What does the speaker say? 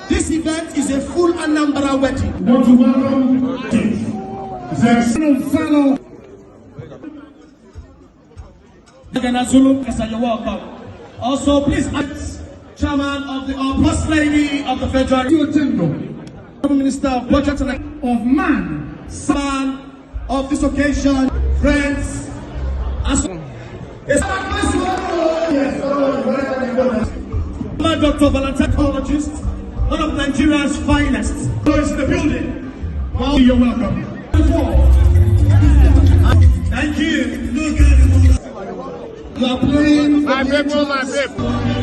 This event is a full Anambra wedding. We want to welcome the fellow Adaora Suludo, you're welcome. Also, please ask Chairman of the First Lady of the Federal Minister of Budget and of man of this occasion, friends, Dr. Valentine Collegist, one of Nigeria's finest. Those in the building. Well, you're welcome. Thank you. You are playing. My people, my people.